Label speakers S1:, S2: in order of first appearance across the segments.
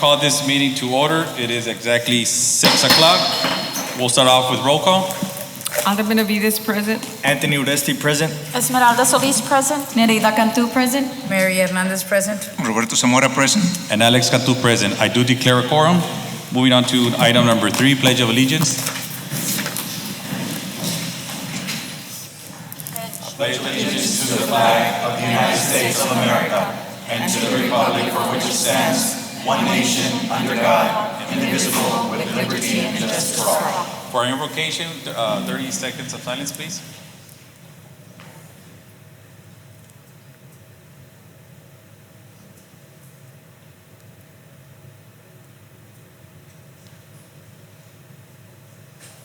S1: call this meeting to order. It is exactly 6 o'clock. We'll start off with roll call.
S2: Alder Benavides present.
S3: Anthony LJISD present.
S4: Esmeralda Solis present.
S2: Nereida Cantu present.
S5: Mary Hernandez present.
S6: Roberto Zamora present.
S1: And Alex Cantu present. I do declare a quorum. Moving on to item number 3, Pledge of Allegiance. I pledge allegiance to the flag of the United States of America and to the republic for which it stands, one nation, under God, indivisible, with liberty and justice for all. For our invocation, 30 seconds of silence, please.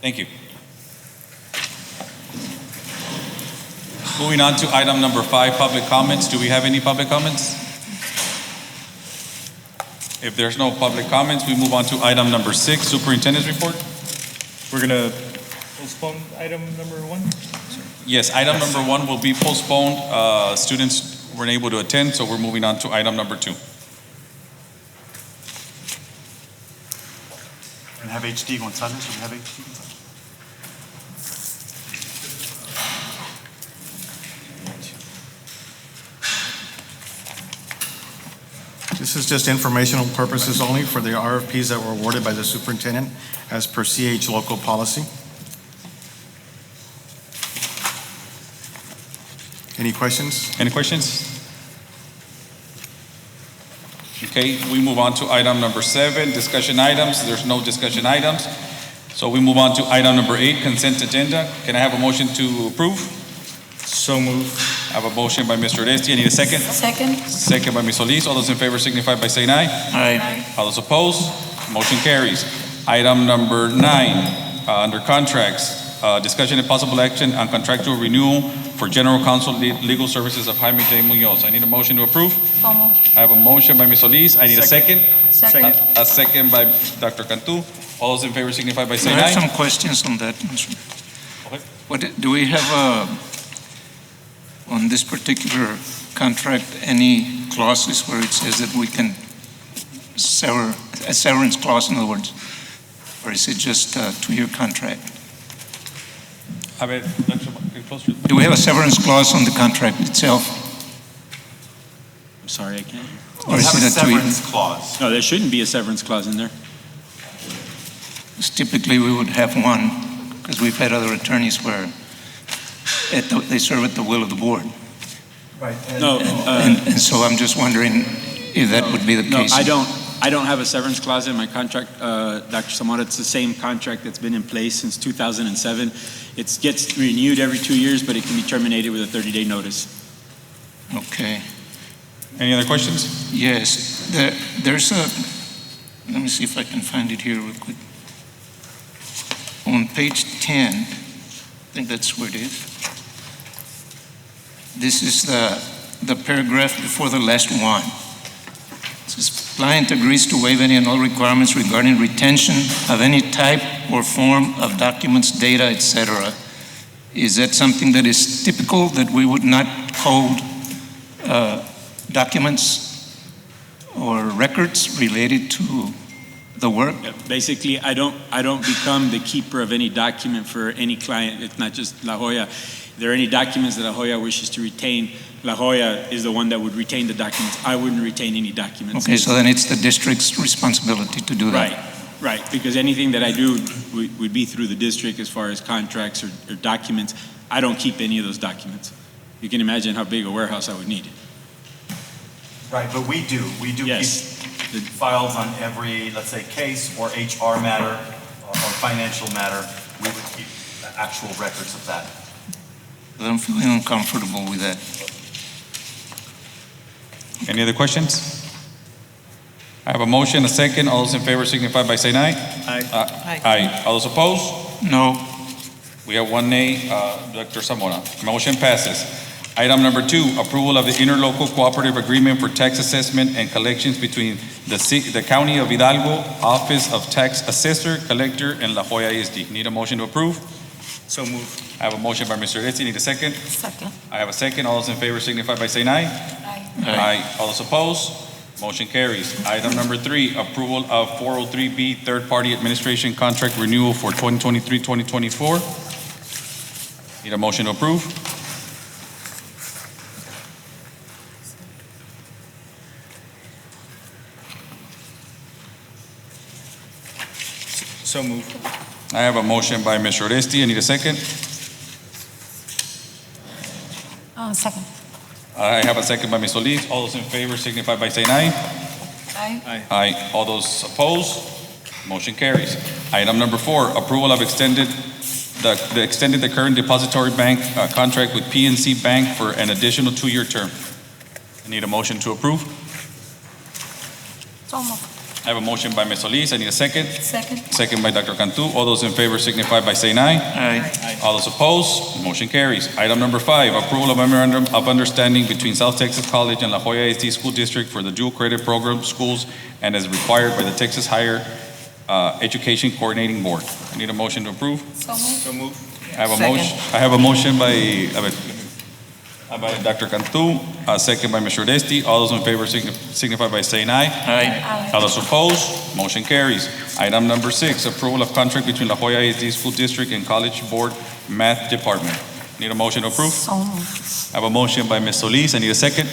S1: Thank you. Moving on to item number 5, public comments. Do we have any public comments? If there's no public comments, we move on to item number 6, superintendent's report.
S3: We're going to postpone item number 1?
S1: Yes, item number 1 will be postponed. Students weren't able to attend, so we're moving on to item number 2.
S7: And have HD Gonzalez. Do we have HD Gonzalez?
S8: This is just informational purposes only for the RFPs that were awarded by the superintendent as per CH local policy. Any questions?
S1: Any questions? Okay, we move on to item number 7, discussion items. There's no discussion items. So we move on to item number 8, consent agenda. Can I have a motion to approve?
S3: So moved.
S1: I have a motion by Mr. Oresti. I need a second.
S4: Second.
S1: Second by Ms. Solis. All those in favor signify by saying aye.
S6: Aye.
S1: All those opposed? Motion carries. Item number 9, under contracts, discussion and possible action on contractual renewal for General Counsel Legal Services of Jaime J. Munoz. I need a motion to approve.
S4: So moved.
S1: I have a motion by Ms. Solis. I need a second.
S4: Second.
S1: A second by Dr. Cantu. All those in favor signify by
S6: I
S1: saying
S6: have
S1: aye.
S6: some questions on that.
S1: Okay.
S6: What do we have on this particular contract any clauses where it says that we can sever, a severance clause in other words, or is it just a 2-year contract?
S1: A ver, Dr. get closer.
S6: Do we have a severance clause on the contract itself?
S9: I'm sorry, I can't.
S6: Or
S7: We
S6: is
S7: have a
S6: it a 2-year?
S7: severance clause.
S9: No, there shouldn't be a severance clause in there.
S6: Typically we would have one because we've had other attorneys where they serve at the will of the board.
S7: Right.
S9: No,
S6: And so I'm just wondering if that would be the
S9: no,
S6: case.
S9: I don't have a severance clause in my contract, Dr. Zamora. It's the same contract that's been in place since 2007. It gets renewed every 2 years, but it can be terminated with a 30-day notice.
S6: Okay.
S1: Any other questions?
S6: Yes, there's a, let me see if I can find it here real quick. On page 10, I think that's where it is. This is the paragraph before the last one. It says, client agrees to waive any and all requirements regarding retention of any type or form of documents, data, etc. Is that something that is typical, that we would not hold documents or records related to the work?
S9: Yeah, basically, I don't become the keeper of any document for any client. It's not just La Jolla. If there are any documents that La Jolla wishes to retain, La Jolla is the one that would retain the documents. I wouldn't retain any documents.
S6: Okay, so then it's the district's responsibility to do that.
S9: Right, because anything that I do would be through the district as far as contracts or documents. I don't keep any of those documents. You can imagine how big a warehouse I would need.
S7: Right, but we do. We do
S9: Yes.
S7: keep files on every, let's say, case or HR matter or financial matter. We would keep actual records of that.
S6: But I'm feeling uncomfortable with that.
S1: Any other questions? I have a motion, a second. All those in favor signify by saying aye.
S3: Aye.
S1: Aye. All those opposed?
S6: No.
S1: We have 1 nay, Dr. Zamora. Motion passes. Item number 2, approval of the interlocal cooperative agreement for tax assessment and collections between the County of Hidalgo, Office of Tax Assessor, Collector, and La Jolla ISD. Need a motion to approve?
S3: So moved.
S1: I have a motion by Mr. Oresti. Need a second?
S4: Second.
S1: I have a second. All those in favor signify by saying aye.
S4: Aye.
S1: Aye. All those opposed? Motion carries. Item number 3, approval of 403B third-party administration contract renewal for 2023-2024. Need a motion to approve?
S3: So moved.
S1: I have a motion by Mr. Oresti. I need a second.
S4: Second.
S1: I have a second by Ms. Solis. All those in favor signify by saying aye.
S2: Aye.
S1: Aye. All those opposed? Motion carries. Item number 4, approval of extended the current depository bank contract with PNC Bank for an additional 2-year term. I need a motion to approve.
S4: So moved.
S1: I have a motion by Ms. Solis. I need a second.
S2: Second.
S1: Second by Dr. Cantu. All those in favor signify by saying aye.
S6: Aye.
S1: All those opposed? Motion carries. Item number 5, approval of memorandum of understanding between South Texas College and La Jolla ISD School District for the dual credit program schools and as required by the Texas Higher Education Coordinating Board. I need a motion to approve.
S2: So moved.
S3: So moved.
S1: I have a
S2: Second.
S1: motion. I have a motion by Dr. Cantu, a second by Mr. Oresti. All those in favor signify by saying aye.
S6: Aye.
S1: All those opposed? Motion carries. Item number 6, approval of contract between La Jolla ISD School District and College Board Math Department. Need a motion to approve?
S4: So moved.
S1: I have a motion by Ms. Solis. I need a second.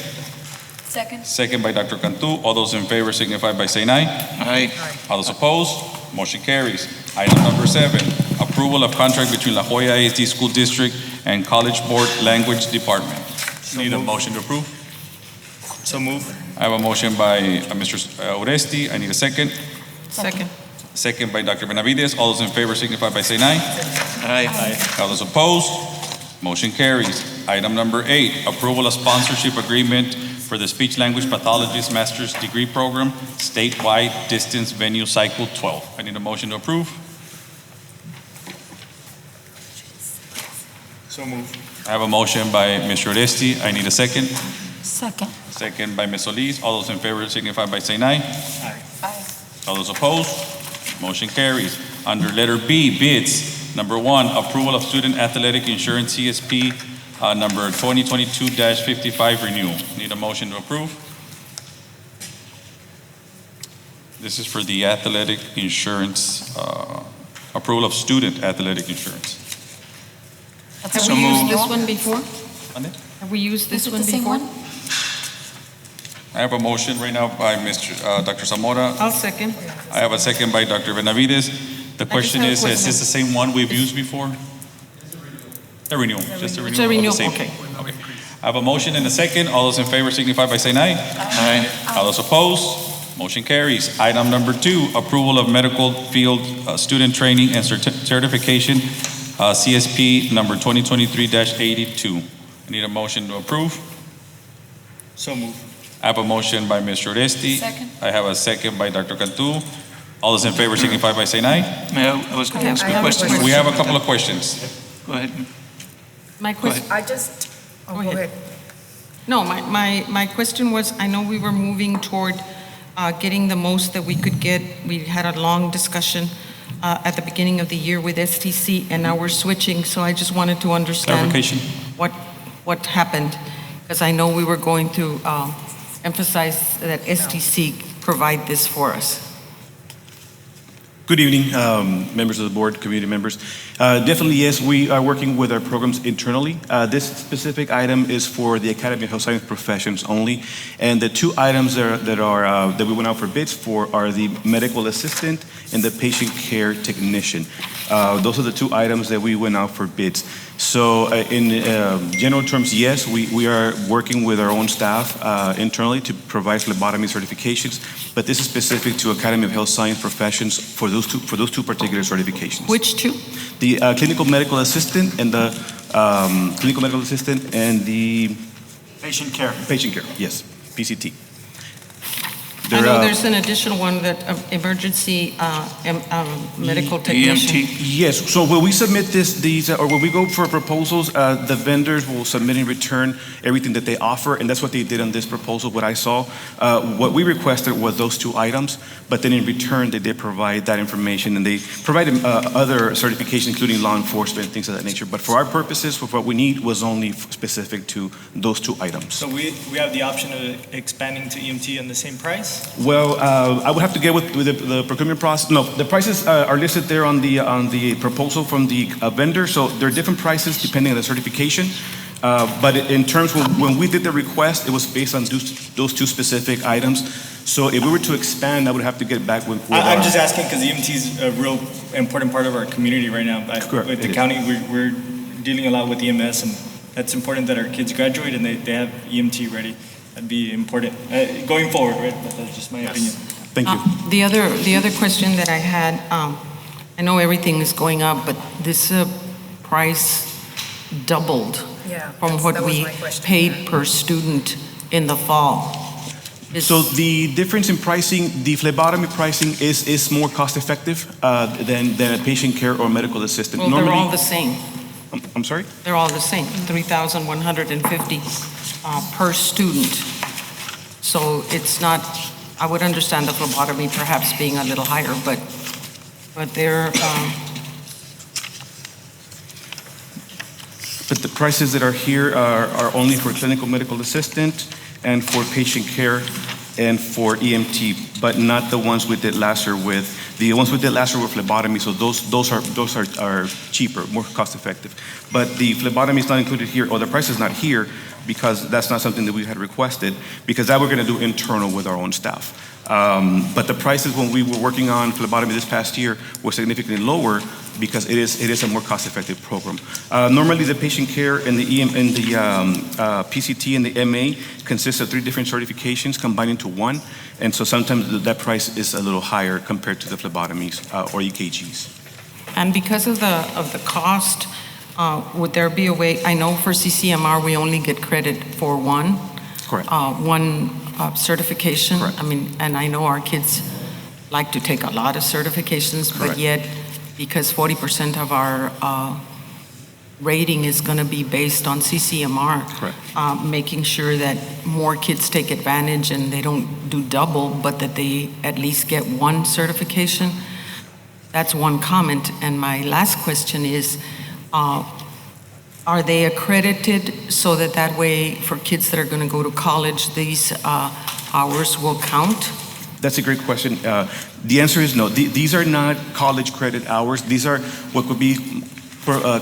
S2: Second.
S1: Second by Dr. Cantu. All those in favor signify by saying aye.
S6: Aye.
S1: All those opposed? Motion carries. Item number 7, approval of contract between La Jolla ISD School District and College Board Language Department. Need a motion to approve?
S3: So moved.
S1: I have a motion by Mr. Oresti. I need a second.
S2: Second.
S1: Second by Dr. Benavides. All those in favor signify by saying aye.
S6: Aye.
S1: All those opposed? Motion carries. Item number 8, approval of sponsorship agreement for the Speech Language Pathologist Master's Degree Program, statewide distance venue cycle 12. I need a motion to approve.
S3: So moved.
S1: I have a motion by Mr. Oresti. I need a second.
S4: Second.
S1: Second by Ms. Solis. All those in favor signify by saying aye.
S4: Aye.
S1: All those opposed? Motion carries. Under letter B, bids. Number 1, approval of student athletic insurance CSP number 2022-55 renewal. Need a motion to approve? This is for the athletic insurance, approval of student athletic insurance.
S2: Have
S6: So
S2: we used
S6: moved.
S2: this one before?
S1: Monday?
S2: Have we used this
S4: Is it
S2: one
S4: the same
S2: before?
S4: one?
S1: I have a motion right now by Dr. Zamora.
S2: I'll second.
S1: I have a second by Dr. Benavides. The question
S2: have a
S1: is
S2: question.
S1: this the same one we've used before? A renewal, just a renewal.
S2: It's a
S1: of the
S2: renewal,
S1: same.
S2: okay.
S1: Okay. I have a motion and a second. All those in favor signify by saying aye.
S6: Aye.
S1: All those opposed? Motion carries. Item number 2, approval of medical field student training and certification, CSP number 2023-82. I need a motion to approve.
S3: So moved.
S1: I have a motion by Mr. Oresti.
S2: Second.
S1: I have a second by Dr. Cantu. All those in favor signify by saying aye.
S6: I was going to ask
S2: I
S6: a
S2: have a
S6: question.
S2: question.
S1: We have a couple of questions.
S6: Go ahead.
S2: My question,
S5: I just,
S2: Go ahead. No, my question was, I know we were moving toward getting the most that we could get. We had a long discussion at the beginning of the year with STC, and now we're switching, so I just wanted to understand
S1: Clarification.
S2: what happened, because I know we were going to emphasize that STC provide this for us.
S10: Good evening, members of the board, community members. Definitely, yes, we are working with our programs internally. This specific item is for the Academy of Health Science Professions only, and the 2 items that we went out for bids for are the medical assistant and the patient care technician. Those are the 2 items that we went out for bids. So in general terms, yes, we are working with our own staff internally to provide phlebotomy certifications, but this is specific to Academy of Health Science Professions for those two particular certifications.
S2: Which 2?
S10: The clinical medical assistant and the
S7: Patient care.
S10: patient care, yes, PCT.
S2: I know there's an additional one that emergency medical technician.
S6: EMT.
S10: Yes, so when we submit or when we go for proposals, the vendors will submit in return everything that they offer, and that's what they did on this proposal, what I saw. What we requested was those two items, but then in return, they did provide that information, and they provided other certifications, including law enforcement, things of that nature. But for our purposes, for what we need was only specific to those two items.
S3: So we have the option of expanding to EMT on the same price?
S10: Well, I would have to get with the procurement process. No, the prices are listed there on the proposal from the vendor. So there are different prices depending on the certification. But in terms when we did the request, it was based on those two specific items. So if we were to expand, I would have to get back with
S3: I'm just asking because EMT is a real important part of our community right now.
S10: Correct.
S3: With the county, we're dealing a lot with EMS, and that's important that our kids graduate and they have EMT ready. That'd be important going forward, right? But that's just my opinion.
S10: Thank you.
S2: The other question that I had, I know everything is going up, but this price doubled from what we paid per student in the fall.
S10: So the difference in pricing, the phlebotomy pricing is more cost effective than a patient care or medical assistant.
S2: Well, they're all the same.
S10: I'm sorry?
S2: They're all the same, 3,150 per student. So it's not, I would understand the phlebotomy perhaps being a little higher, but they're,
S10: But the prices that are here are only for clinical medical assistant and for patient care and for EMT, but not the ones we did last year with. The ones we did last year were phlebotomy, so those are cheaper, more cost effective. But the phlebotomy is not included here, or the price is not here because that's not something that we had requested, because that we're going to do internal with our own staff. But the prices when we were working on phlebotomy this past year were significantly lower because it is a more cost-effective program. Normally, the patient care and the PCT and the MA consists of 3 different certifications combined into one, and so sometimes that price is a little higher compared to the phlebotomies or EKGs.
S2: and because of the cost, would there be a way, I know for CCMR, we only get credit for one.
S10: Correct.
S2: One certification.
S10: Correct.
S2: I mean, and I know our kids like to take a lot of certifications,
S10: Correct.
S2: but yet, because 40% of our rating is going to be based on CCMR,
S10: Correct.
S2: making sure that more kids take advantage and they don't do double, but that they at least get one certification. That's one comment. And my last question is, are they accredited so that way for kids that are going to go to college, these hours will count?
S10: That's a great question. The answer is no. These are not college credit hours. These are what could be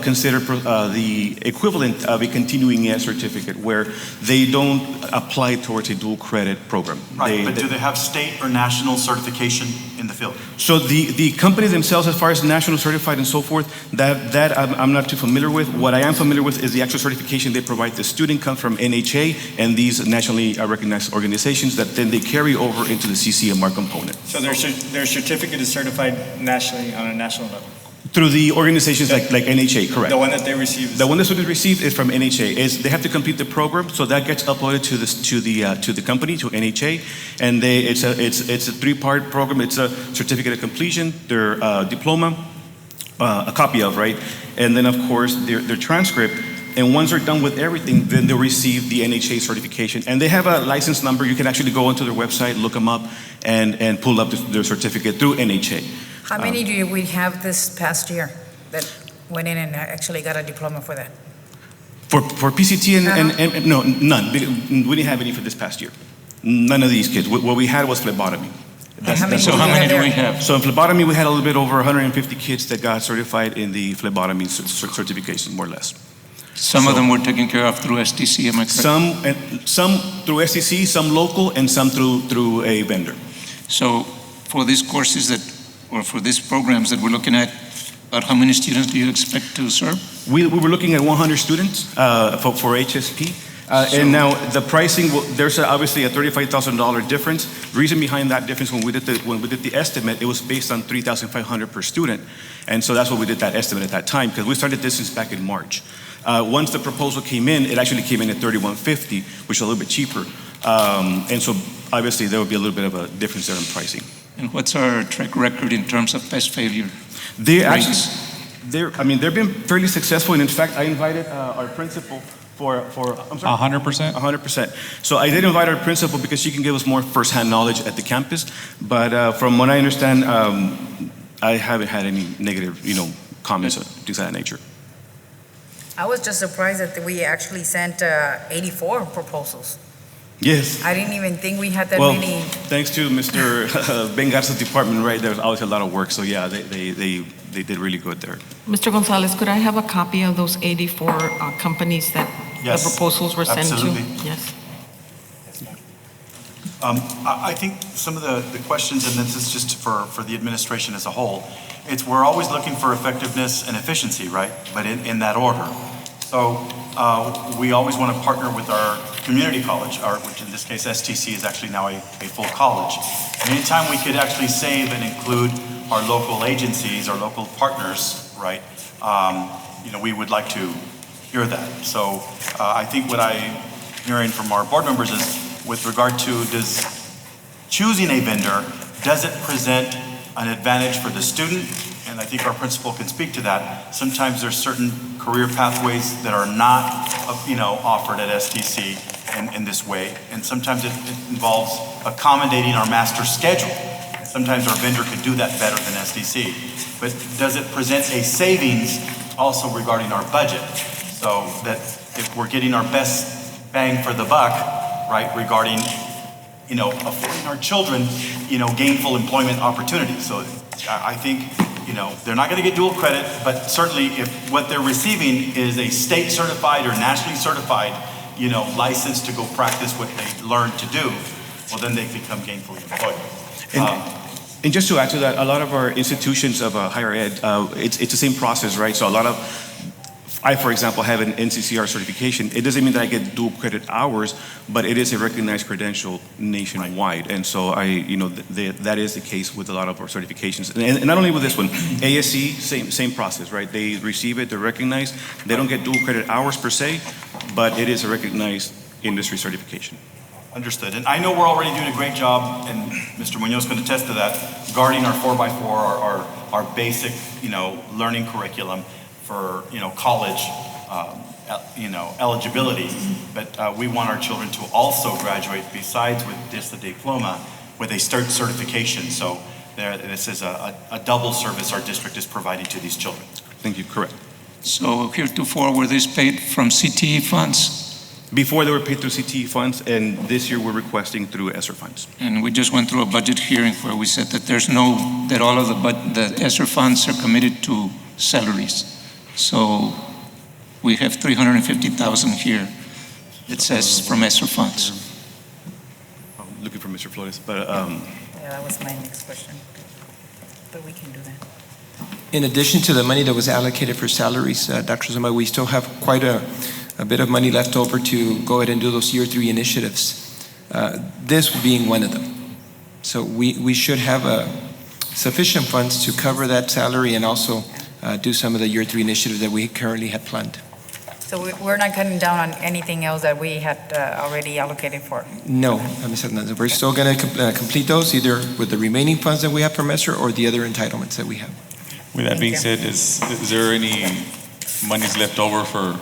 S10: considered the equivalent of a continuing ed certificate, where they don't apply towards a dual credit program.
S7: Right, but do they have state or national certification in the field?
S10: So the companies themselves, as far as national certified and so forth, that I'm not too familiar with. What I am familiar with is the actual certification they provide. The student comes from NHA and these nationally recognized organizations that then they carry over into the CCMR component.
S3: So their certificate is certified nationally on a national level?
S10: Through the organizations like NHA, correct.
S3: The one that they receive?
S10: The one that students receive is from NHA. They have to complete the program, so that gets uploaded to the company, to NHA, and it's a 3-part program. It's a certificate of completion, their diploma, a copy of, right, and then of course their transcript. And once they're done with everything, then they'll receive the NHA certification. And they have a license number. You can actually go onto their website, look them up, and pull up their certificate through NHA.
S5: How many do we have this past year that went in and actually got a diploma for that?
S10: For PCT and no, none. We didn't have any for this past year. None of these kids. What we had was phlebotomy.
S6: So how many do we have?
S10: So in phlebotomy, we had a little bit over 150 kids that got certified in the phlebotomy certification, more or less.
S6: Some of them were taken care of through STC, am I correct?
S10: Some through STC, some local, and some through a vendor.
S6: So for these courses or for these programs that we're looking at, about how many students do you expect to serve?
S10: We were looking at 100 students for HSP. And now the pricing, there's obviously a $35,000 difference. The reason behind that difference, when we did the estimate, it was based on $3,500 per student. And so that's what we did that estimate at that time, because we started this since back in March. Once the proposal came in, it actually came in at $3,150, which is a little bit cheaper. And so obviously there will be a little bit of a difference there in pricing.
S6: And what's our track record in terms of pest failure?
S10: They actually,
S6: rates?
S10: they've been fairly successful, and in fact, I invited our principal for I'm sorry?
S1: 100%?
S10: 100%. So I did invite our principal because she can give us more firsthand knowledge at the campus, but from what I understand, I haven't had any negative, comments of things of that nature.
S5: I was just surprised that we actually sent 84 proposals.
S10: Yes.
S5: I didn't even think we had that
S10: Well,
S5: many.
S10: thanks to Mr. Ben Garza's department, right, there was always a lot of work, so yeah, they did really good there.
S2: Mr. Gonzalez, could I have a copy of those 84 companies that the
S7: Yes,
S2: proposals were sent to?
S7: absolutely.
S2: Yes.
S7: I think some of the questions, and this is just for the administration as a whole, we're always looking for effectiveness and efficiency, right? But in that order. So we always want to partner with our community college, which in this case STC is actually now a full college. And anytime we could actually save and include our local agencies, our local partners, right? We would like to hear that. So I think what I'm hearing from our board members is with regard to choosing a vendor, does it present an advantage for the student? And I think our principal can speak to that. Sometimes there's certain career pathways that are not, offered at STC in this way. And sometimes it involves accommodating our master schedule. Sometimes our vendor could do that better than STC. But does it present a savings also regarding our budget? So that if we're getting our best bang for the buck, right, regarding, affording our children, gainful employment opportunities. So I think, they're not going to get dual credit, but certainly if what they're receiving is a state certified or nationally certified, license to go practice what they learned to do, well, then they become gainfully employed.
S10: And just to add to that, a lot of our institutions of higher ed, it's the same process, right? So I, for example, have an NCCR certification. It doesn't mean that I get dual credit hours, but it is a recognized credential nationwide. And so that is the case with a lot of our certifications. And not only with this one, ASC, same process, right? They receive it, they're recognized. They don't get dual credit hours per se, but it is a recognized industry certification.
S7: Understood. And I know we're already doing a great job, and Mr. Munoz can attest to that, guarding our 4x4, our basic, learning curriculum for, college, eligibility. But we want our children to also graduate, besides with just a diploma, with a certification. So this is a double service our district is providing to these children.
S10: Thank you, correct.
S6: So heretofore, were these paid from CTE funds?
S10: Before they were paid through CTE funds, and this year we're requesting through ESSER funds.
S6: And we just went through a budget hearing where we said that all of the ESSER funds are committed to salaries. So we have 350,000 here. It says from ESSER funds.
S10: I'm looking for Mr. Flores, but
S5: Yeah, that was my next question. But we can do that.
S11: In addition to the money that was allocated for salaries, Dr. Zuma, we still have quite a bit of money left over to go ahead and do those year 3 initiatives, this being one of them. So we should have sufficient funds to cover that salary and also do some of the year 3 initiatives that we currently had planned.
S5: So we're not cutting down on anything else that we had already allocated for?
S11: No, Ms. Hernandez, we're still going to complete those either with the remaining funds that we have from ESSER or the other entitlements that we have.
S1: With that being said, is there any monies left over for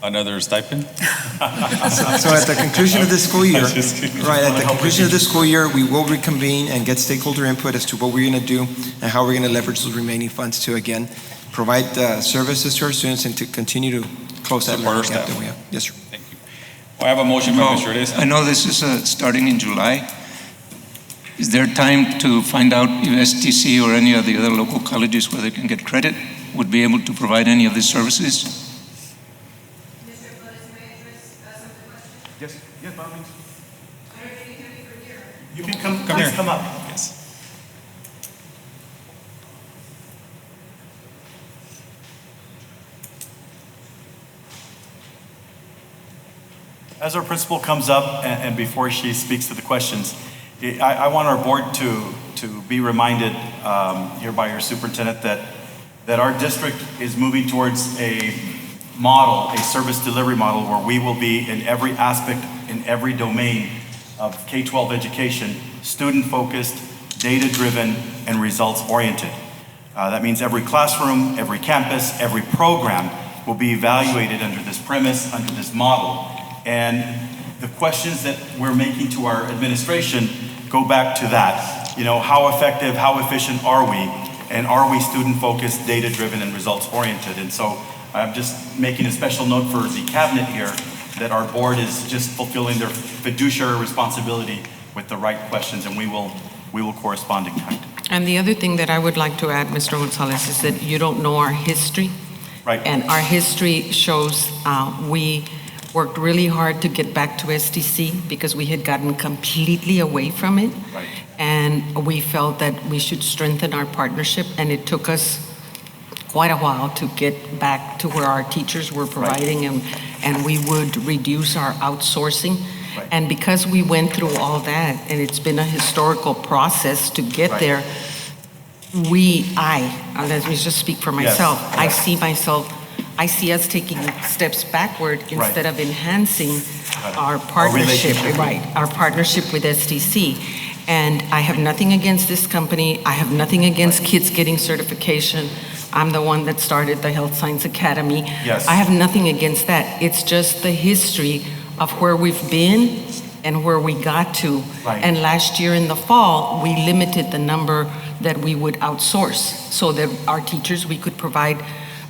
S1: another stipend?
S11: So at the conclusion of this school year, we will reconvene and get stakeholder input as to what we're going to do and how we're going to leverage those remaining funds to, again, provide services to our students and to continue to close that learning gap that we have. Yes, sir.
S1: Thank you. Well, I have a motion by Mr. Reyes.
S6: I know this is starting in July. Is there time to find out if STC or any of the other local colleges where they can get credit would be able to provide any of these services?
S10: yes, by all means.
S7: You can come
S1: here.
S7: come up.
S1: Yes.
S7: As our principal comes up and before she speaks to the questions, I want our board to be reminded here by your superintendent that our district is moving towards a model, a service delivery model where we will be in every aspect in every domain of K-12 education, student-focused, data-driven, and results-oriented. That means every classroom, every campus, every program will be evaluated under this premise, under this model. And the questions that we're making to our administration go back to that. You know, how effective, how efficient are we? And are we student-focused, data-driven, and results-oriented? And so I'm just making a special note for the cabinet here that our board is just fulfilling their fiduciary responsibility with the right questions, and we will correspond in kind.
S2: And the other thing that I would like to add, Mr. Gonzalez, is that you don't know our history.
S7: Right.
S2: And our history shows we worked really hard to get back to STC because we had gotten completely away from it.
S7: Right.
S2: And we felt that we should strengthen our partnership, and it took us quite a while to get back to where our teachers were providing, and we would reduce our outsourcing.
S7: Right.
S2: And because we went through all that, and it's been a historical process to get
S7: Right.
S2: there, let me just speak for myself.
S7: Yes.
S2: I see us taking steps backward
S7: Right.
S2: instead of enhancing
S7: Right.
S2: our partnership,
S7: relationship.
S2: right, our partnership with STC. And I have nothing against this company. I have nothing against kids getting certification. I'm the one that started the Health Science Academy.
S7: Yes.
S2: I have nothing against that. It's just the history of where we've been and where we got to.
S7: Right.
S2: And last year in the fall, we limited the number that we would outsource so that our teachers, we could provide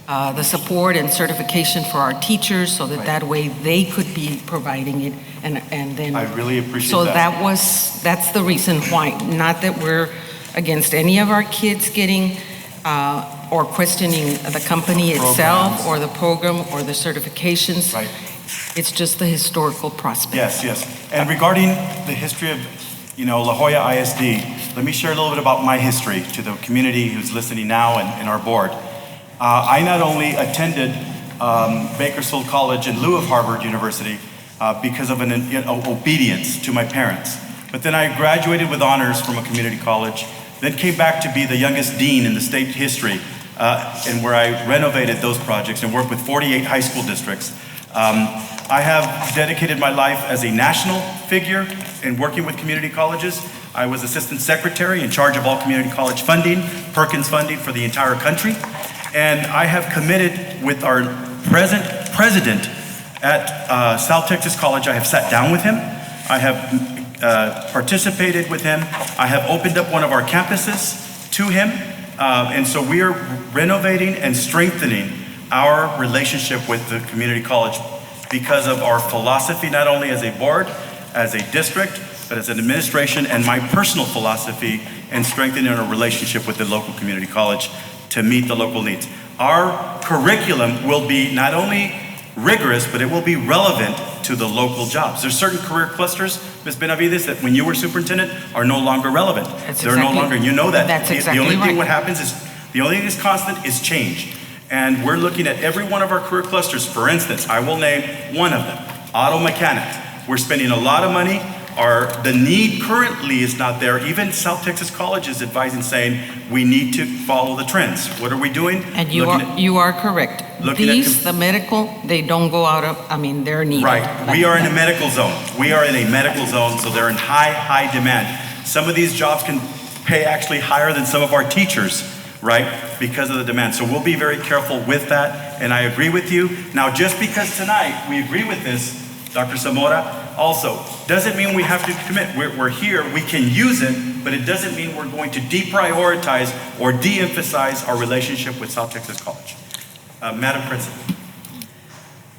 S2: the support and certification for our teachers so that
S7: Right.
S2: that way they could be providing it and then.
S7: I really appreciate
S2: So
S7: that.
S2: that's the reason why. Not that we're against any of our kids getting or questioning the company itself
S7: Programs.
S2: or the program or the certifications.
S7: Right.
S2: It's just the historical prospect.
S7: Yes. And regarding the history of, La Jolla ISD, let me share a little bit about my history to the community who's listening now and our board. I not only attended Bakersfield College in lieu of Harvard University because of an obedience to my parents, but then I graduated with honors from a community college, then came back to be the youngest dean in the state history, and where I renovated those projects and worked with 48 high school districts. I have dedicated my life as a national figure in working with community colleges. I was assistant secretary in charge of all community college funding, Perkins funding for the entire country. And I have committed with our present president at South Texas College. I have sat down with him. I have participated with him. I have opened up one of our campuses to him. And so we are renovating and strengthening our relationship with the community college because of our philosophy, not only as a board, as a district, but as an administration, and my personal philosophy in strengthening our relationship with the local community college to meet the local needs. Our curriculum will be not only rigorous, but it will be relevant to the local jobs. There's certain career clusters, Ms. Benavides, that when you were superintendent are no longer relevant. They're no longer, you know that.
S2: That's
S7: The
S2: exactly
S7: only thing
S2: right.
S7: what happens is, the only thing that's constant is change. And we're looking at every one of our career clusters. For instance, I will name one of them, auto mechanic. We're spending a lot of money. The need currently is not there. Even South Texas College is advising, saying we need to follow the trends. What are we doing?
S2: And you are correct. These, the medical, they don't go out of, they're needed.
S7: Right. We are in a medical zone. We are in a medical zone, so they're in high demand. Some of these jobs can pay actually higher than some of our teachers, right? Because of the demand. So we'll be very careful with that, and I agree with you. Now, just because tonight we agree with this, Dr. Zamora, also, doesn't mean we have to commit. We're here, we can use it, but it doesn't mean we're going to deprioritize or de-emphasize our relationship with South Texas College. Madam President.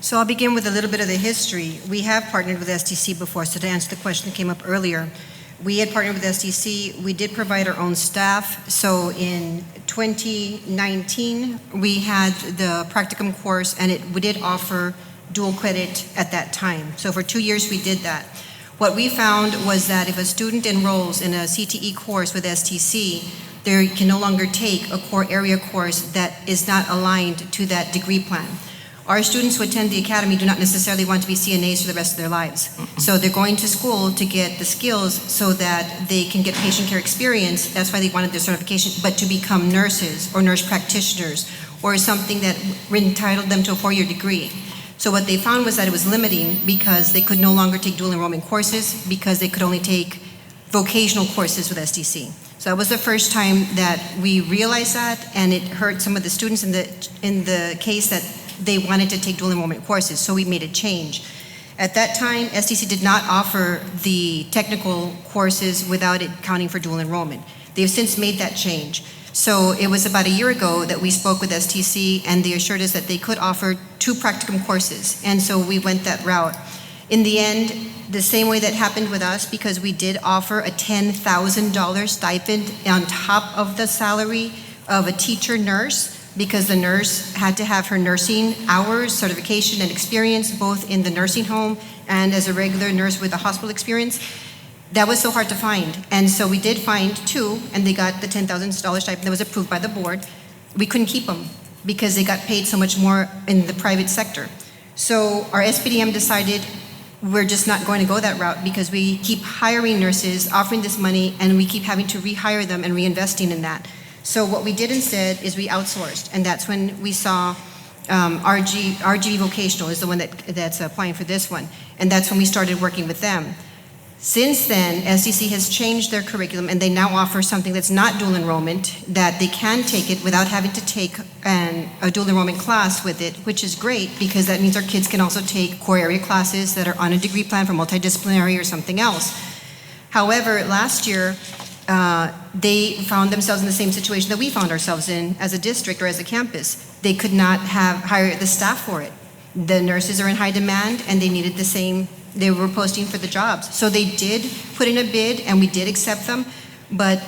S12: So I'll begin with a little bit of the history. We have partnered with STC before, so to answer the question that came up earlier, we had partnered with STC. We did provide our own staff. So in 2019, we had the practicum course, and we did offer dual credit at that time. So for 2 years, we did that. What we found was that if a student enrolls in a CTE course with STC, they can no longer take a core area course that is not aligned to that degree plan. Our students who attend the academy do not necessarily want to be CNAs for the rest of their lives. So they're going to school to get the skills so that they can get patient care experience. That's why they wanted their certification, but to become nurses or nurse practitioners or something that entitled them to a 4-year degree. So what they found was that it was limiting because they could no longer take dual enrollment courses because they could only take vocational courses with SDC. So that was the first time that we realized that, and it hurt some of the students in the case that they wanted to take dual enrollment courses, so we made a change. At that time, SDC did not offer the technical courses without it counting for dual enrollment. They've since made that change. So it was about a year ago that we spoke with STC, and they assured us that they could offer 2 practicum courses, and so we went that route. In the end, the same way that happened with us, because we did offer a $10,000 stipend on top of the salary of a teacher nurse, because the nurse had to have her nursing hours, certification, and experience, both in the nursing home and as a regular nurse with a hospital experience. That was so hard to find. And so we did find 2, and they got the $10,000 stipend that was approved by the board. We couldn't keep them because they got paid so much more in the private sector. So our SPDM decided we're just not going to go that route because we keep hiring nurses, offering this money, and we keep having to rehire them and reinvesting in that. So what we did instead is we outsourced, and that's when we saw RG Vocational is the one that's applying for this one, and that's when we started working with them. Since then, SDC has changed their curriculum, and they now offer something that's not dual enrollment, that they can take it without having to take a dual enrollment class with it, which is great because that means our kids can also take core area classes that are on a degree plan for multidisciplinary or something else. However, last year, they found themselves in the same situation that we found ourselves in as a district or as a campus. They could not hire the staff for it. The nurses are in high demand, and they needed the same. They were posting for the jobs. So they did put in a bid, and we did accept them. But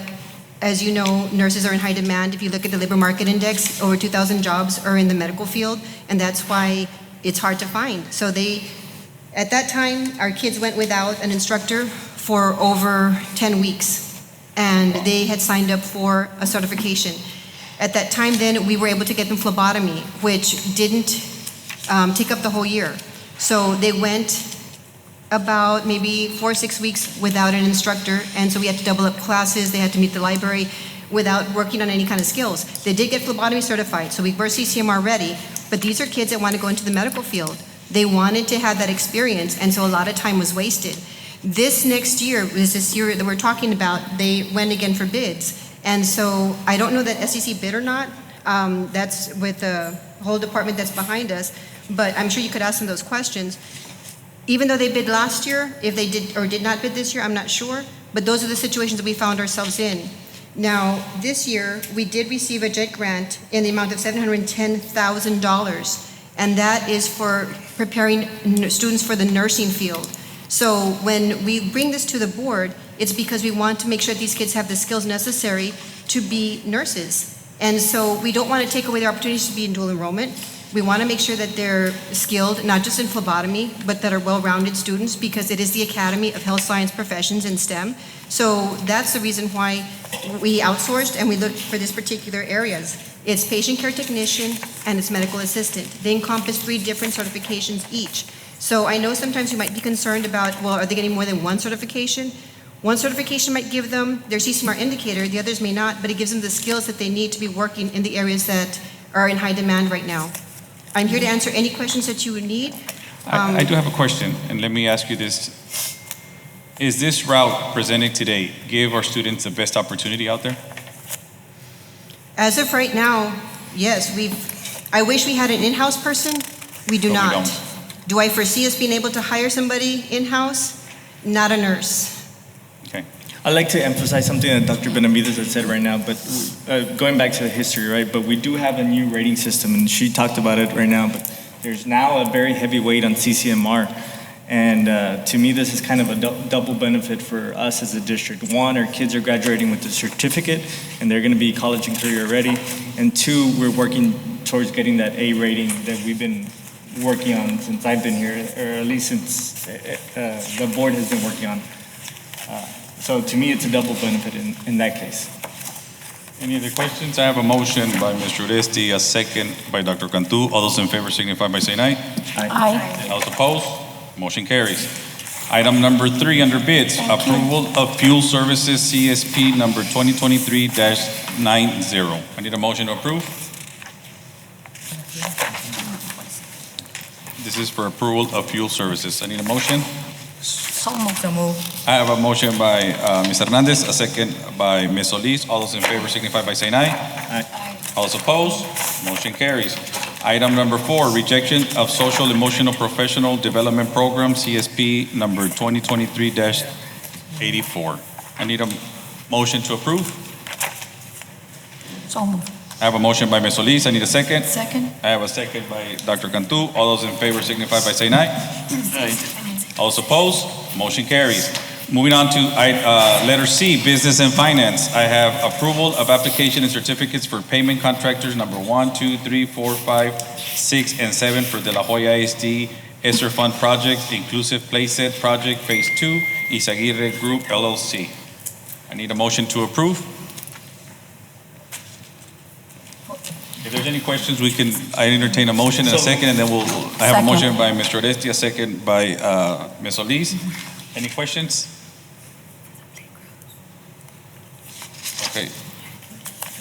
S12: as you know, nurses are in high demand. If you look at the labor market index, over 2,000 jobs are in the medical field, and that's why it's hard to find. So at that time, our kids went without an instructor for over 10 weeks, and they had signed up for a certification. At that time then, we were able to get them phlebotomy, which didn't take up the whole year. So they went about maybe 4 or 6 weeks without an instructor, and so we had to double up classes. They had to meet the library without working on any kind of skills. They did get phlebotomy certified, so we were CCMR ready, but these are kids that want to go into the medical field. They wanted to have that experience, and so a lot of time was wasted. This next year, this year that we're talking about, they went again for bids, and so I don't know that SEC bid or not. That's with the whole department that's behind us, but I'm sure you could ask them those questions. Even though they bid last year, if they did or did not bid this year, I'm not sure, but those are the situations that we found ourselves in. Now, this year, we did receive a JET grant in the amount of $710,000, and that is for preparing students for the nursing field. So when we bring this to the board, it's because we want to make sure that these kids have the skills necessary to be nurses. And so we don't want to take away their opportunities to be in dual enrollment. We want to make sure that they're skilled, not just in phlebotomy, but that are well-rounded students, because it is the Academy of Health Science Professions in STEM. So that's the reason why we outsourced and we looked for this particular areas. It's patient care technician and it's medical assistant. They encompass 3 different certifications each. So I know sometimes you might be concerned about, well, are they getting more than one certification? One certification might give them their CCMR indicator, the others may not, but it gives them the skills that they need to be working in the areas that are in high demand right now. I'm here to answer any questions that you would need.
S1: I do have a question, and let me ask you this. Is this route presented today give our students the best opportunity out there?
S12: As of right now, yes. I wish we had an in-house person. We do not.
S1: We don't.
S12: Do I foresee us being able to hire somebody in-house? Not a nurse.
S1: Okay.
S3: I'd like to emphasize something that Dr. Benavides had said right now, but going back to the history, right? But we do have a new rating system, and she talked about it right now, but there's now a very heavy weight on CCMR. And to me, this is kind of a double benefit for us as a district. 1, our kids are graduating with a certificate, and they're going to be college and career ready. And 2, we're working towards getting that A rating that we've been working on since I've been here, or at least since the board has been working on. So to me, it's a double benefit in that case.
S1: Any other questions? I have a motion by Mr. Uresti, a second by Dr. Cantu. All those in favor signify by saying aye.
S4: Aye.
S1: All those opposed? Motion carries. Item number 3 under bids, approval of fuel services CSP number 2023-90. I need a motion to approve. This is for approval of fuel services. I need a motion.
S4: So moved.
S5: So move.
S1: I have a motion by Ms. Hernandez, a second by Ms. Solis. All those in favor signify by saying aye.
S3: Aye.
S1: All those opposed, motion carries. Item number 4, rejection of social emotional professional development program, CSP number 2023-84. I need a motion to approve.
S4: So moved.
S1: I have a motion by Ms. Solis. I need a second.
S4: Second.
S1: I have a second by Dr. Cantu. All those in favor signify by saying aye. All those opposed, motion carries. Moving on to letter C, business and finance. I have approval of application and certificates for payment contractors number 1, 2, 3, 4, 5, 6, and 7 for the La Joya ISD ESSER Fund Project, Inclusive Playset Project Phase 2, Isaguirre Group LLC. I need a motion to approve. If there's any questions, I entertain a motion and a second, and then I have a motion by Mr. Oresti, a second by Ms. Solis. Any questions? Okay.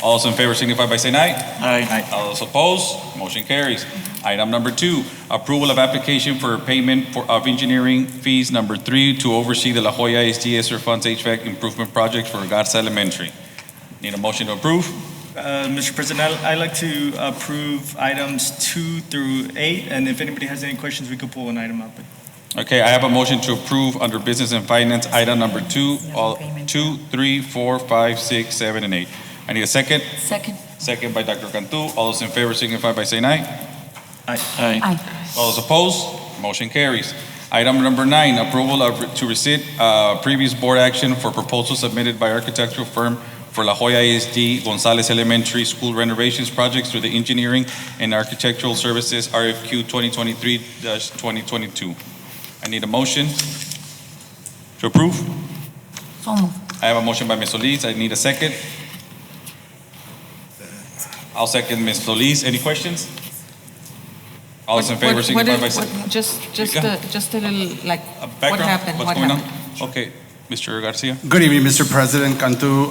S1: All those in favor signify by saying aye.
S6: Aye.
S1: All those opposed, motion carries. Item number 2, approval of application for payment of engineering fees number 3 to oversee the La Joya ISD ESSER Funds HVAC improvement project for Garza Elementary. Need a motion to approve?
S3: Mr. President, I'd like to approve items 2 through 8, and if anybody has any questions, we could pull an item up.
S1: Okay, I have a motion to approve under business and finance, item number 2, 2, 3, 4, 5, 6, 7, and 8. I need a second.
S4: Second.
S1: Second by Dr. Cantu. All those in favor signify by saying aye.
S3: Aye.
S4: Aye.
S1: All those opposed, motion carries. Item number 9, approval to rescind previous board action for proposal submitted by architectural firm for La Joya ISD Gonzalez Elementary School renovations projects through the Engineering and Architectural Services RFQ 2023-2022. I need a motion to approve.
S4: So moved.
S1: I have a motion by Ms. Solis. I need a second. I'll second Ms. Solis. Any questions? All those in favor signify by saying.
S2: Just a little, like, what
S1: Background,
S2: happened?
S1: what's
S2: What
S1: going on?
S2: happened?
S1: Okay, Mr. Garcia.
S13: Good evening, Mr. President, Cantu,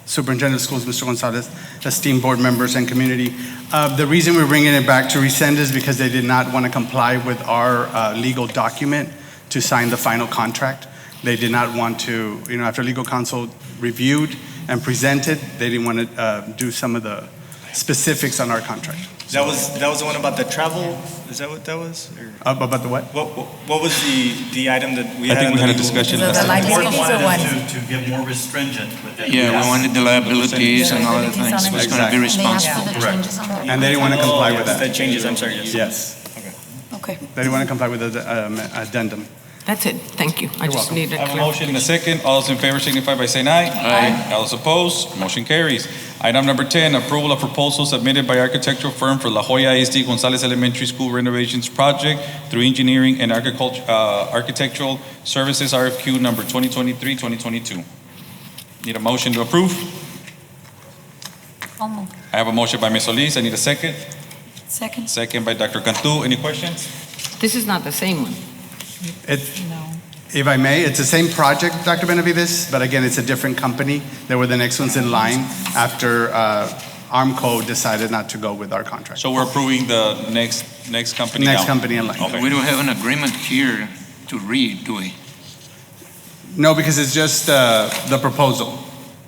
S13: Superintendent of Schools, Mr. Gonzalez, esteemed board members and community. The reason we're bringing it back to rescind is because they did not want to comply with our legal document to sign the final contract. They did not want to, after legal counsel reviewed and presented, they didn't want to do some of the specifics on our contract.
S3: That was the one about the travel? Is that what that was?
S13: About the what?
S3: What was the item that we had?
S1: I think we had a discussion
S5: The
S1: last time.
S5: liabilities or what?
S7: To get more restringent with it.
S6: Yeah, we wanted the liabilities and all the things. Who's going to be
S4: They asked
S6: responsible?
S4: for the changes on that.
S13: And they didn't want to comply with
S3: The
S13: that.
S3: changes, I'm sorry.
S13: Yes,
S4: Okay.
S13: they didn't want to comply with the addendum.
S2: That's it, thank you. I just
S13: welcome.
S2: needed
S1: I have a motion and a second. All those in favor signify by saying aye.
S6: Aye.
S1: All those opposed, motion carries. Item number 10, approval of proposal submitted by architectural firm for La Joya ISD Gonzalez Elementary School renovations project through Engineering and Architectural Services RFQ number 2023-2022. Need a motion to approve?
S4: So moved.
S1: I have a motion by Ms. Solis. I need a second.
S4: Second.
S1: Second by Dr. Cantu. Any questions?
S2: This is not the same one.
S13: If I may, it's the same project, Dr. Benavides, but again, it's a different company. They were the next ones in line after Armco decided not to go with our contract.
S1: So we're approving the next company down?
S13: Next company in line.
S1: Okay.
S6: We don't have an agreement here to read, do we?
S13: No, because it's just the proposal.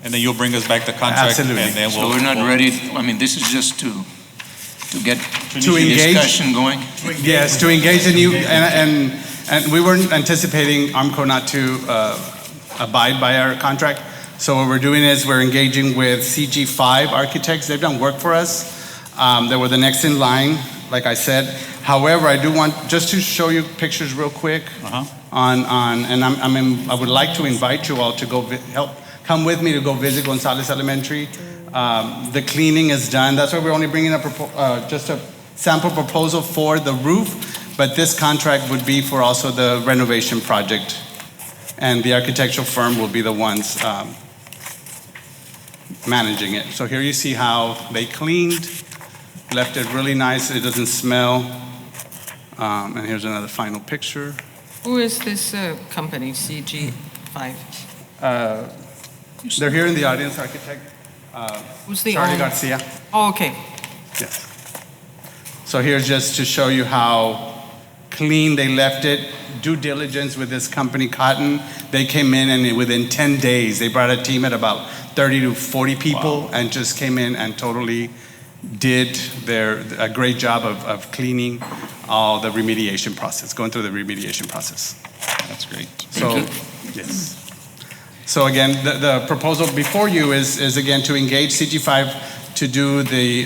S1: And then you'll bring us back the contract?
S13: Absolutely.
S1: And then
S6: So we're not ready, this is just to get
S13: To engage.
S6: discussion going?
S13: Yes, to engage in you, and we weren't anticipating Armco not to abide by our contract. So what we're doing is we're engaging with CG5 Architects. They've done work for us. They were the next in line, like I said. However, I do want just to show you pictures real quick I would like to invite you all to go come with me to go visit Gonzalez Elementary. The cleaning is done. That's why we're only bringing up just a sample proposal for the roof. But this contract would be for also the renovation project. And the architectural firm will be the ones managing it. So here you see how they cleaned, left it really nice. It doesn't smell. And here's another final picture.
S2: Who is this company, CG5?
S13: They're here in the audience, architect.
S2: Who's the
S13: Charlie
S2: owner?
S13: Garcia.
S2: Oh, okay.
S13: Yes. So here's just to show you how clean. They left it. Due diligence with this company, Cotton, they came in and within 10 days, they brought a team at about 30 to 40 people and just came in and totally did a great job of cleaning all the remediation process, going through the remediation process.
S1: That's great.
S13: So, yes. So again, the proposal before you is again to engage CG5 to do the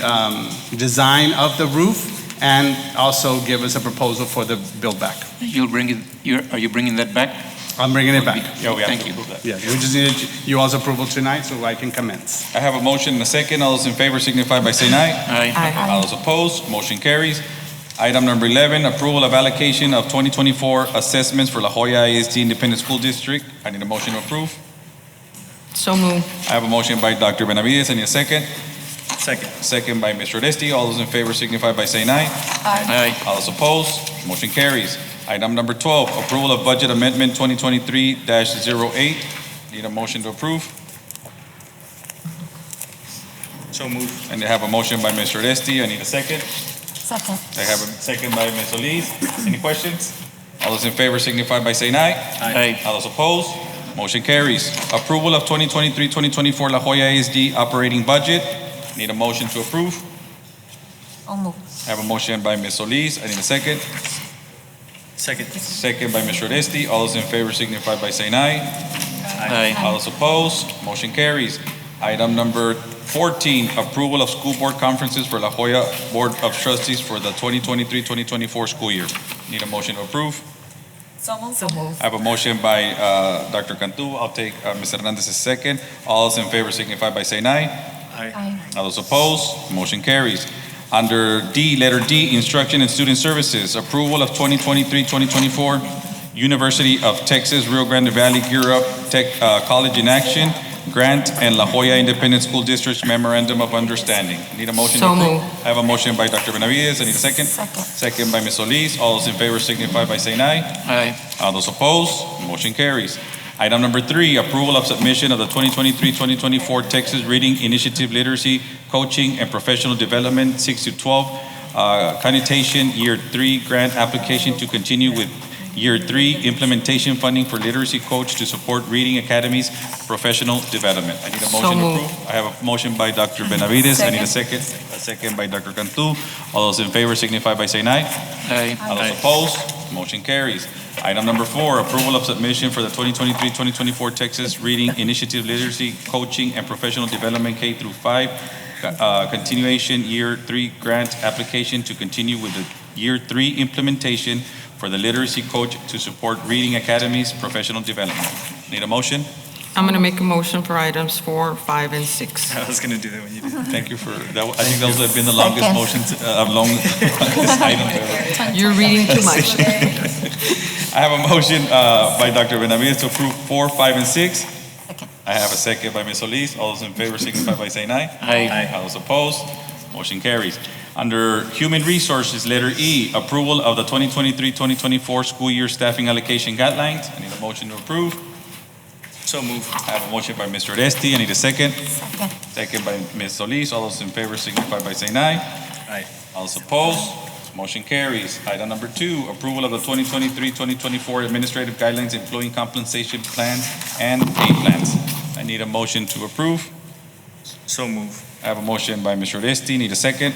S13: design of the roof and also give us a proposal for the build back.
S6: Are you bringing that back?
S13: I'm bringing it back.
S1: Yeah, we have
S6: Thank
S1: to
S6: you.
S1: approve that.
S13: Yeah, we just needed you all's approval tonight so I can commence.
S1: I have a motion and a second. All those in favor signify by saying aye.
S6: Aye.
S1: All those opposed, motion carries. Item number 11, approval of allocation of 2024 assessments for La Jolla ISD Independent School District. I need a motion to approve.
S2: So move.
S1: I have a motion by Dr. Benavides. I need a second.
S3: Second.
S1: Second by Mr. Oresti. All those in favor signify by saying aye.
S6: Aye.
S1: All those opposed, motion carries. Item number 12, approval of budget amendment 2023-08. Need a motion to approve.
S3: So moved.
S1: And I have a motion by Mr. Oresti. I need a second.
S4: Second.
S1: I have a second by Ms. Solis. Any questions? All those in favor signify by saying aye.
S6: Aye.
S1: All those opposed, motion carries. Approval of 2023-2024 La Jolla ISD operating budget. Need a motion to approve.
S4: So move.
S1: I have a motion by Ms. Solis. I need a second.
S3: Second.
S1: Second by Mr. Oresti. All those in favor signify by saying aye.
S6: Aye.
S1: All those opposed, motion carries. Item number 14, approval of school board conferences for La Jolla Board of Trustees for the 2023-2024 school year. Need a motion to approve.
S4: So move. So move.
S1: I have a motion by Dr. Cantu. I'll take Ms. Hernandez's second. All those in favor signify by saying aye.
S4: Aye.
S1: All those opposed, motion carries. Under D, letter D, instruction and student services, approval of 2023-2024 University of Texas Rio Grande Valley Gear Up Tech College in Action Grant and La Jolla Independent School District's Memorandum of Understanding. Need a motion to
S2: So
S1: approve?
S2: moved.
S1: I have a motion by Dr. Benavides. I need a second.
S4: Second.
S1: Second by Ms. Solis. All those in favor signify by saying aye.
S6: Aye.
S1: All those opposed, motion carries. Item number 3, approval of submission of the 2023-2024 Texas Reading Initiative Literacy Coaching and Professional Development 6 to 12 Connotation Year 3 Grant Application to continue with Year 3 Implementation Funding for Literacy Coach to support Reading Academy's professional development. I need a
S2: So
S1: motion to
S2: moved.
S1: approve. I have a motion by Dr. Benavides. I need a second. A second by Dr. Cantu. All those in favor signify by saying aye.
S6: Aye.
S1: All those opposed, motion carries. Item number 4, approval of submission for the 2023-2024 Texas Reading Initiative Literacy Coaching and Professional Development K through 5 Continuation Year 3 Grant Application to continue with the Year 3 implementation for the Literacy Coach to support Reading Academy's professional development. Need a motion?
S2: I'm going to make a motion for items 4, 5, and 6.
S3: I was gonna do that when you did.
S1: Thank you for that. I think those have been the longest motions, longest items ever.
S2: You're reading too much.
S1: I have a motion by Dr. Benavides to approve 4, 5, and 6.
S4: Second.
S1: I have a second by Ms. Solis. All those in favor signify by saying aye.
S6: Aye.
S1: All those opposed, motion carries. Under Human Resources, letter E, approval of the 2023-2024 school year staffing allocation guidelines. I need a motion to approve.
S3: So moved.
S1: I have a motion by Mr. Oresti. I need a second.
S4: Second.
S1: Second by Ms. Solis. All those in favor signify by saying aye.
S3: Aye.
S1: All those opposed, motion carries. Item number 2, approval of the 2023-2024 administrative guidelines employee compensation plans and pay plans. I need a motion to approve.
S3: So moved.
S1: I have a motion by Mr. Oresti. Need a second.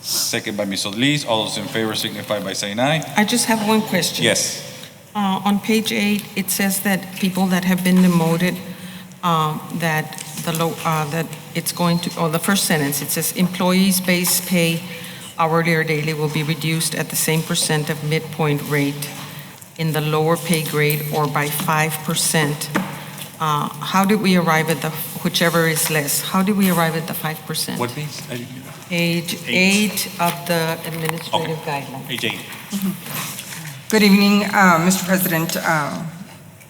S1: Second by Ms. Solis. All those in favor signify by saying aye.
S2: I just have one question.
S1: Yes.
S2: On page 8, it says that people that have been demoted, that it's going to, or the first sentence, it says employees' base pay hourly or daily will be reduced at the same percent of midpoint rate in the lower pay grade or by 5%. How did we arrive at the, whichever is less, how did we arrive at the 5%?
S1: What page?
S2: Page 8 of the administrative guideline.
S1: Page 8.
S14: Good evening, Mr. President,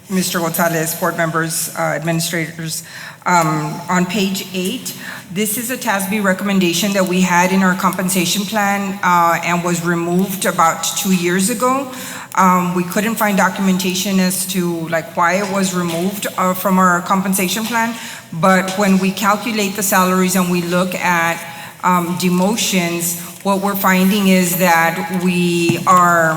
S14: Mr. Gonzalez, board members, administrators. On page 8, this is a TASB recommendation that we had in our compensation plan and was removed about 2 years ago. We couldn't find documentation as to why it was removed from our compensation plan, but when we calculate the salaries and we look at demotions, what we're finding is that we are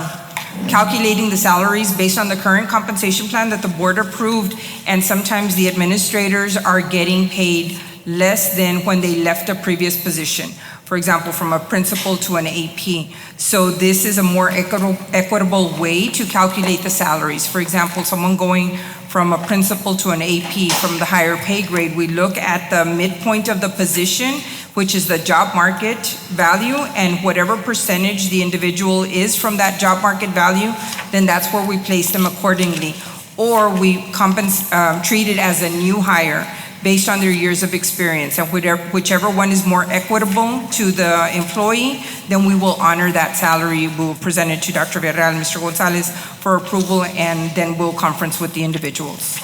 S14: calculating the salaries based on the current compensation plan that the board approved, and sometimes the administrators are getting paid less than when they left a previous position. For example, from a principal to an AP. So this is a more equitable way to calculate the salaries. For example, someone going from a principal to an AP from the higher pay grade, we look at the midpoint of the position, which is the job market value, and whatever percentage the individual is from that job market value, then that's where we place them accordingly. Or we treat it as a new hire based on their years of experience, and whichever one is more equitable to the employee, then we will honor that salary. We'll present it to Dr. Villarreal and Mr. Gonzalez for approval, and then we'll conference with the individuals.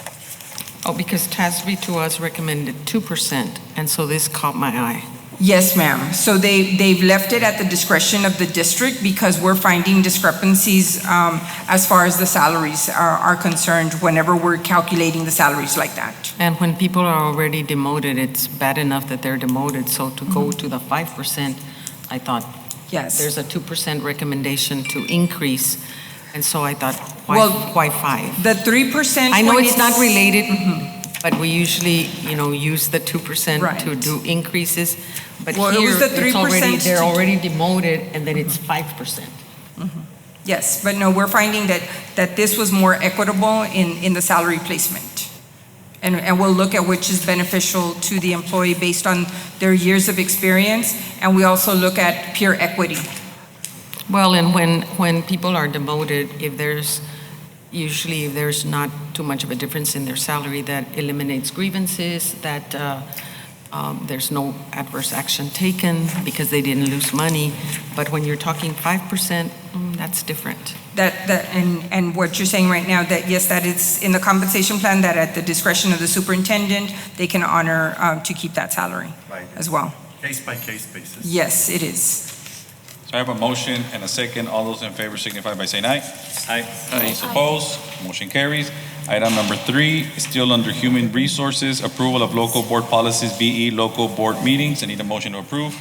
S2: Oh, because TASB to us recommended 2%, and so this caught my eye.
S14: Yes, ma'am. So they've left it at the discretion of the district because we're finding discrepancies as far as the salaries are concerned whenever we're calculating the salaries like that.
S2: And when people are already demoted, it's bad enough that they're demoted, so to go to the 5%, I thought,
S14: yes,
S2: there's a 2% recommendation to increase, and so I thought, why 5?
S14: The 3%.
S2: I know it's not related, but we usually, use the 2% to do increases. But
S14: well,
S2: here,
S14: it was the 3%.
S2: They're already demoted, and then it's 5%.
S14: Yes, but no, we're finding that this was more equitable in the salary placement. And we'll look at which is beneficial to the employee based on their years of experience, and we also look at peer equity.
S2: Well, and when people are demoted, if there's not too much of a difference in their salary, that eliminates grievances, that there's no adverse action taken because they didn't lose money. But when you're talking 5%, that's different.
S14: And what you're saying right now, that yes, that it's in the compensation plan, that at the discretion of the superintendent, they can honor to keep that salary as well.
S7: Case by case basis.
S14: Yes, it is.
S1: So I have a motion and a second. All those in favor signify by saying aye.
S3: Aye.
S1: All those opposed, motion carries. Item number 3 is still under Human Resources, approval of local board policies, BE local board meetings. I need a motion to approve.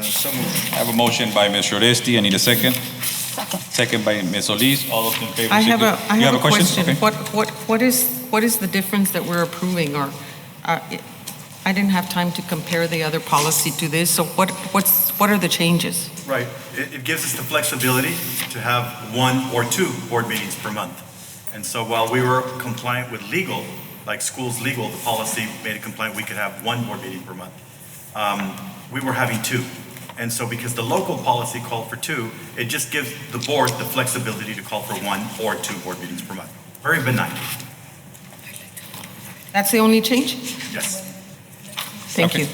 S3: So moved.
S1: I have a motion by Mr. Oresti. I need a second.
S4: Second.
S1: Second by Ms. Solis. All those in favor
S2: I have
S1: signify.
S2: a question.
S1: Okay.
S2: What is the difference that we're approving? Or I didn't have time to compare the other policy to this. So what are the changes?
S7: Right. It gives us the flexibility to have 1 or 2 board meetings per month. And so while we were compliant with legal, like schools legal, the policy made it compliant, we could have 1 board meeting per month. We were having 2. And so because the local policy called for 2, it just gives the board the flexibility to call for 1 or 2 board meetings per month. Very benign.
S2: That's the only change?
S7: Yes.
S2: Thank you.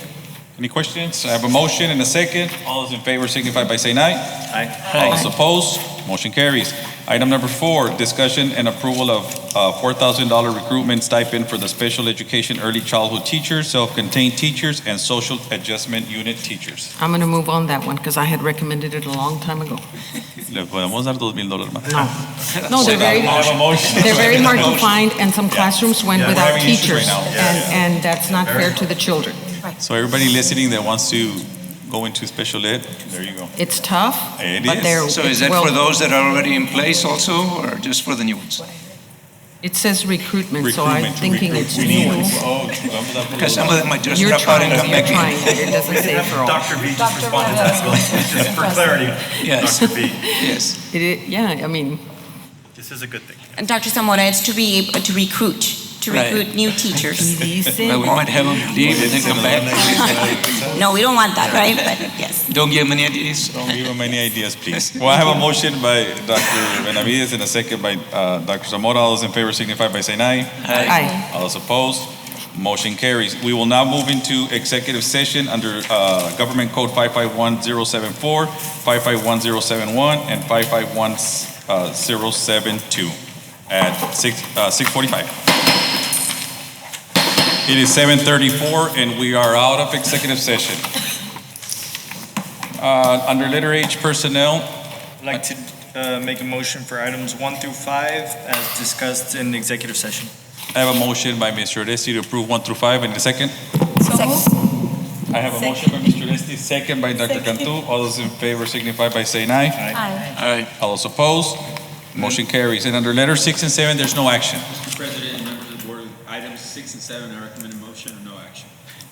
S1: Any questions? I have a motion and a second. All those in favor signify by saying aye.
S3: Aye.
S1: All those opposed, motion carries. Item number 4, discussion and approval of $4,000 recruitment stipend for the special education early childhood teachers, self-contained teachers, and social adjustment unit teachers.
S2: I'm going to move on that one because I had recommended it a long time ago.
S1: Le podemos dar $2,000 más.
S2: No, they're very,
S1: I have a motion.
S2: they're very hard to find, and some classrooms went
S1: Yeah, we're
S2: without
S1: having issues right
S2: teachers,
S1: now.
S2: and that's not fair to the children.
S1: So everybody listening that wants to go into special ed, there you go.
S2: It's tough,
S1: It
S2: but
S1: is.
S2: they're.
S6: So is that
S2: well,
S6: for those that are already in place also, or just for the new ones?
S2: It says recruitment, so I'm thinking it's new ones.
S6: Because some of them might just
S2: You're
S6: drop out
S2: trying,
S6: and come
S2: you're
S6: back
S2: trying,
S6: in.
S2: but it doesn't say for all.
S7: Dr. B just responded to that, just for clarity.
S6: Yes.
S7: Dr. B,
S6: Yes.
S2: Yeah, I mean,
S7: this is a good thing.
S15: And Dr. Zamora, it's to recruit
S6: Right.
S15: new teachers.
S6: Well, we might have them leave and then come back.
S15: No, we don't want that, right? But yes.
S6: Don't give them any ideas.
S1: Don't give them any ideas, please. Well, I have a motion by Dr. Benavides and a second by Dr. Zamora. All those in favor signify by saying aye.
S2: Aye.
S1: All those opposed, motion carries. We will now move into executive session under Government Code 551074, 551071, and 551072 at 6:45. It is 7:34 and we are out of executive session. Under letter H, personnel,
S3: I'd like to make a motion for items 1 through 5 as discussed in executive session.
S1: I have a motion by Mr. Oresti to approve 1 through 5. I need a second.
S4: So moved.
S1: I have a motion by Mr. Oresti second by Dr. Cantu. All those in favor signify by saying aye.
S4: Aye.
S1: All those opposed, motion carries. And under letter 6 and 7, there's no action.
S9: Mr. President and members of the board, items 6 and 7, I recommend a motion of no action.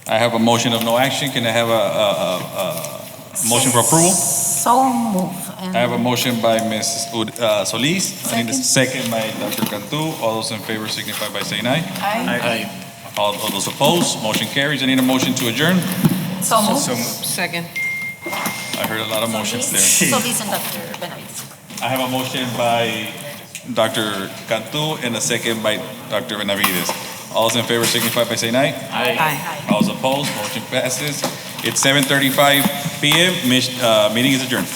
S1: I have a motion of no action. Can I have a motion for approval?
S4: So move.
S1: I have a motion by Ms. Solis. I need a second by Dr. Cantu. All those in favor signify by saying aye.
S4: Aye.
S1: All those opposed, motion carries. I need a motion to adjourn.
S4: So move.
S2: Second.
S1: I heard a lot of motions there.
S4: Solis and Dr. Benavides.
S1: I have a motion by Dr. Cantu and a second by Dr. Benavides. All those in favor signify by saying aye.
S2: Aye.
S1: All those opposed, motion passes. It's 7:35 p.m. Meeting is adjourned.